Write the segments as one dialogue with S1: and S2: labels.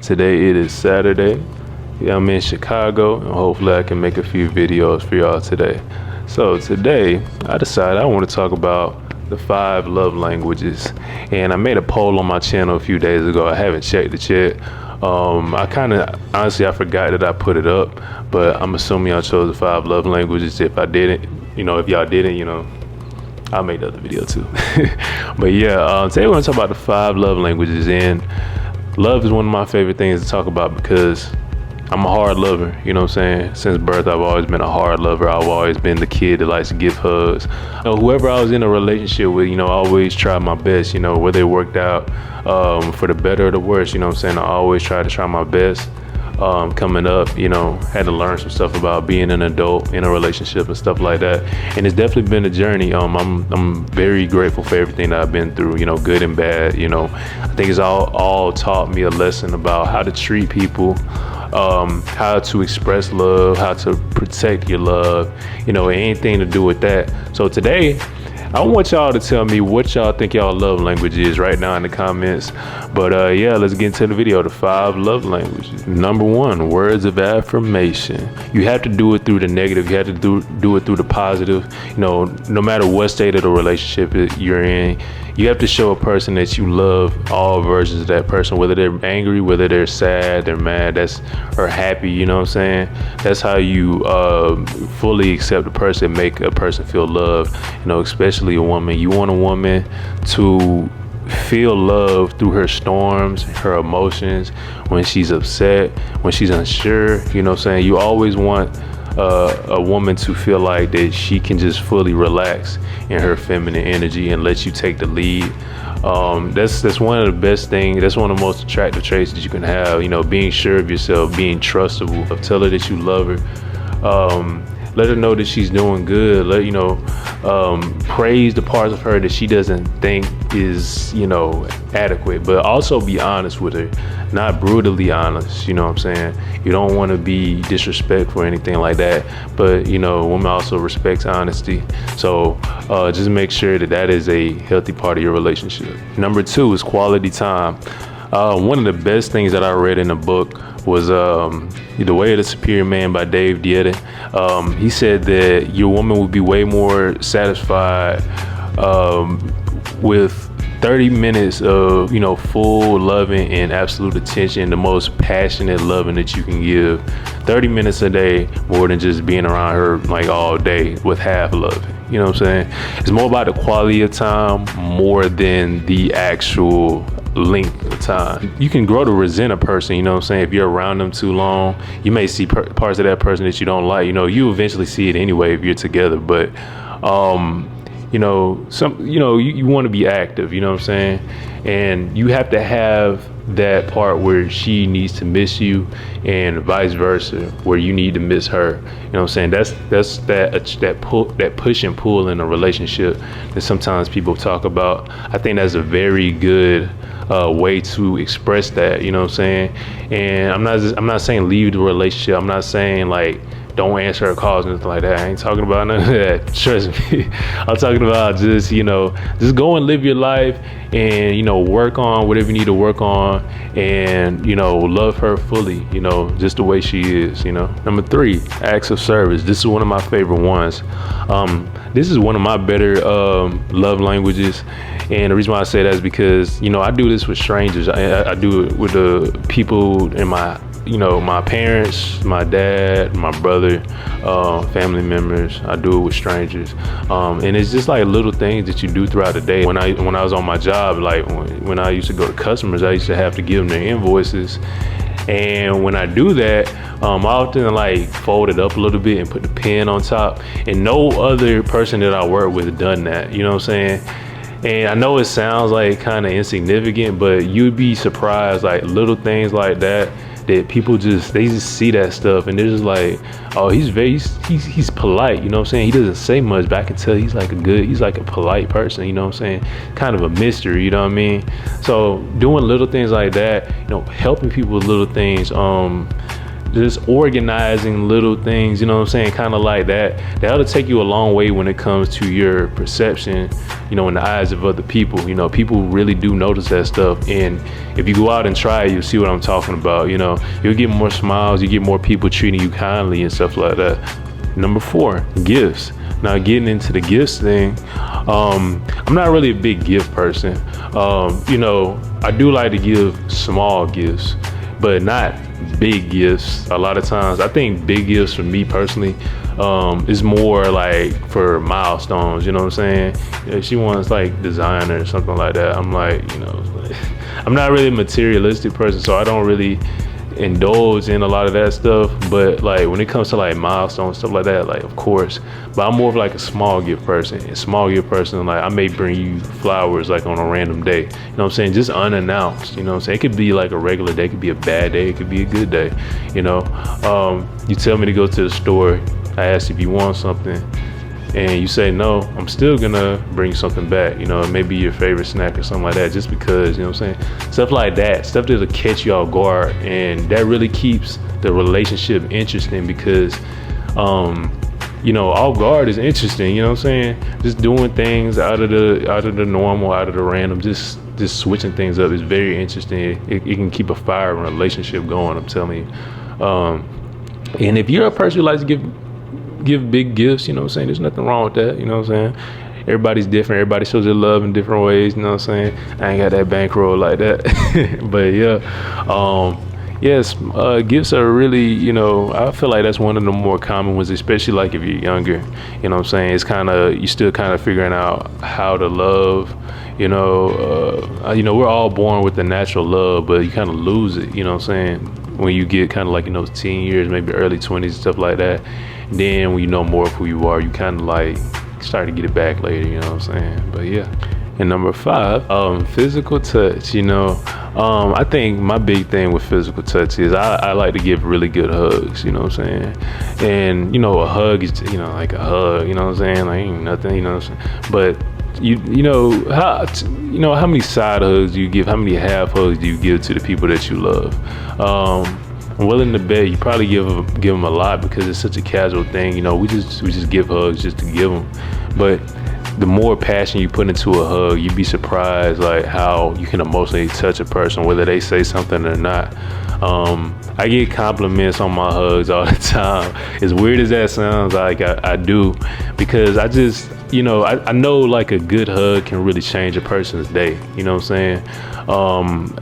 S1: Today it is Saturday. Yeah, I'm in Chicago, and hopefully I can make a few videos for y'all today. So today I decided I want to talk about the 5 love languages, and I made a poll on my channel a few days ago. I haven't checked it yet. Honestly, I forgot that I put it up, but I'm assuming y'all chose the 5 love languages. If I didn't, if y'all didn't, I'll make another video too. But yeah, today we're gonna talk about the 5 love languages, and love is one of my favorite things to talk about because I'm a hard lover, you know what I'm saying? Since birth, I've always been a hard lover. I've always been the kid that likes to give hugs. Whoever I was in a relationship with, I always tried my best, whether it worked out for the better or the worse, you know what I'm saying? I always tried to try my best. Coming up, had to learn some stuff about being an adult in a relationship and stuff like that. And it's definitely been a journey. I'm very grateful for everything that I've been through, good and bad. I think it's all taught me a lesson about how to treat people, how to express love, how to protect your love, anything to do with that. So today, I want y'all to tell me what y'all think y'all love language is right now in the comments. But yeah, let's get into the video. The 5 love languages. Number 1, words of affirmation. You have to do it through the negative. You have to do it through the positive. No matter what state of the relationship you're in, you have to show a person that you love all versions of that person, whether they're angry, whether they're sad, they're mad, or happy, you know what I'm saying? That's how you fully accept a person, make a person feel loved, especially a woman. You want a woman to feel love through her storms, her emotions, when she's upset, when she's unsure, you know what I'm saying? You always want a woman to feel like that she can just fully relax in her feminine energy and let you take the lead. That's one of the best things. That's one of the most attractive traits that you can have, being sure of yourself, being trustable. Tell her that you love her. Let her know that she's doing good. Praise the parts of her that she doesn't think is, adequate, but also be honest with her, not brutally honest, you know what I'm saying? You don't want to be disrespectful or anything like that, but, women also respects honesty. So just make sure that is a healthy part of your relationship. Number 2 is quality time. One of the best things that I read in the book was The Way of the Superior Man by Dave Dieta. He said that your woman would be way more satisfied with 30 minutes of, full loving and absolute attention, the most passionate loving that you can give. 30 minutes a day more than just being around her like all day with half loving. You know what I'm saying? It's more about the quality of time more than the actual length of time. You can grow to resent a person, you know what I'm saying? If you're around them too long, you may see parts of that person that you don't like. You eventually see it anyway if you're together, but you want to be active, you know what I'm saying? And you have to have that part where she needs to miss you and vice versa, where you need to miss her. You know what I'm saying? That's that push and pull in a relationship that sometimes people talk about. I think that's a very good way to express that, you know what I'm saying? And I'm not saying leave the relationship. I'm not saying like don't answer her calls and anything like that. I ain't talking about none of that. Trust me. I'm talking about just, just go and live your life and, work on whatever you need to work on and, love her fully, just the way she is, Number 3, acts of service. This is one of my favorite ones. This is one of my better love languages. And the reason why I say that is because, I do this with strangers. I do it with the people in my parents, my dad, my brother, family members. I do it with strangers. And it's just like little things that you do throughout the day. When I was on my job, like when I used to go to customers, I used to have to give them their invoices. And when I do that, I often like fold it up a little bit and put the pen on top. And no other person that I work with done that, you know what I'm saying? And I know it sounds like kind of insignificant, but you'd be surprised, like little things like that people just see that stuff and they're just like, oh, he's polite, you know what I'm saying? He doesn't say much, but I can tell he's like a polite person, you know what I'm saying? Kind of a mystery, you know what I mean? So doing little things like that, helping people with little things, just organizing little things, you know what I'm saying, kind of like that, that'll take you a long way when it comes to your perception, you know, in the eyes of other people. You know, people really do notice that stuff, and if you go out and try it, you'll see what I'm talking about. You know, you'll get more smiles, you get more people treating you kindly and stuff like that. Number 4, gifts. Now, getting into the gifts thing, I'm not really a big gift person. You know, I do like to give small gifts, but not big gifts. A lot of times, I think big gifts for me personally is more like for milestones, you know what I'm saying? If she wants like designer or something like that, I'm like, you know, I'm not really a materialistic person, so I don't really indulge in a lot of that stuff. But like when it comes to like milestones, stuff like that, like of course, but I'm more of like a small gift person. A small gift person, like I may bring you flowers like on a random day, you know what I'm saying, just unannounced, you know what I'm saying. It could be like a regular day, it could be a bad day, it could be a good day, you know. You tell me to go to the store, I ask if you want something, and you say no, I'm still gonna bring something back, you know, maybe your favorite snack or something like that, just because, you know what I'm saying, stuff like that, stuff that'll catch you off guard, and that really keeps the relationship interesting, because you know, off guard is interesting, you know what I'm saying, just doing things out of the normal, out of the random, just switching things up is very interesting. It can keep a fire relationship going, I'm telling you. And if you're a person who likes to give big gifts, you know what I'm saying, there's nothing wrong with that, you know what I'm saying. Everybody's different, everybody shows their love in different ways, you know what I'm saying. I ain't got that bankroll like that. But yeah, yes, gifts are really, you know, I feel like that's one of the more common ones, especially like if you're younger, you know what I'm saying. It's kind of, you still kind of figuring out how to love, you know, we're all born with the natural love, but you kind of lose it, you know what I'm saying, when you get kind of like in those teen years, maybe early 20s and stuff like that. Then when you know more of who you are, you kind of like start to get it back later, you know what I'm saying. But yeah. And number 5, physical touch. You know, I think my big thing with physical touch is I like to give really good hugs, you know what I'm saying. And you know, a hug is, you know, like a hug, you know what I'm saying, like ain't nothing, you know what I'm saying. But you know how many side hugs do you give, how many half hugs do you give to the people that you love? I'm willing to bet you probably give them a lot, because it's such a casual thing, you know. We just give hugs just to give them. But the more passion you put into a hug, you'd be surprised like how you can emotionally touch a person, whether they say something or not. I get compliments on my hugs all the time. As weird as that sounds, like I do, because I just, you know, I know like a good hug can really change a person's day, you know what I'm saying.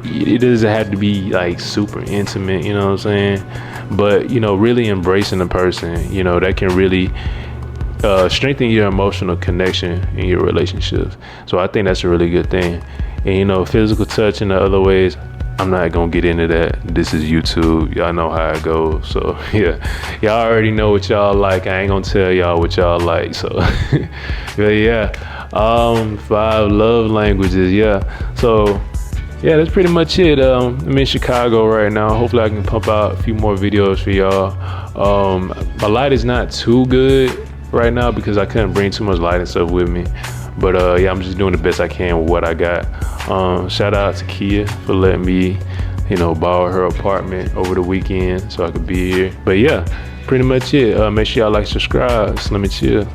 S1: It doesn't have to be like super intimate, you know what I'm saying, but you know, really embracing the person, you know, that can really strengthen your emotional connection in your relationships. So I think that's a really good thing. And you know, physical touch in the other ways, I'm not gonna get into that. This is YouTube, y'all know how it goes. So yeah, y'all already know what y'all like. I ain't gonna tell y'all what y'all like. So but yeah, 5 love languages. Yeah, so yeah, that's pretty much it. I'm in Chicago right now. Hopefully I can pump out a few more videos for y'all. My light is not too good right now because I couldn't bring too much light and stuff with me. But yeah, I'm just doing the best I can with what I got. Shout out to Kia for letting me, you know, borrow her apartment over the weekend so I could be here. But yeah, pretty much it. Make sure y'all like, subscribe. Let me chill.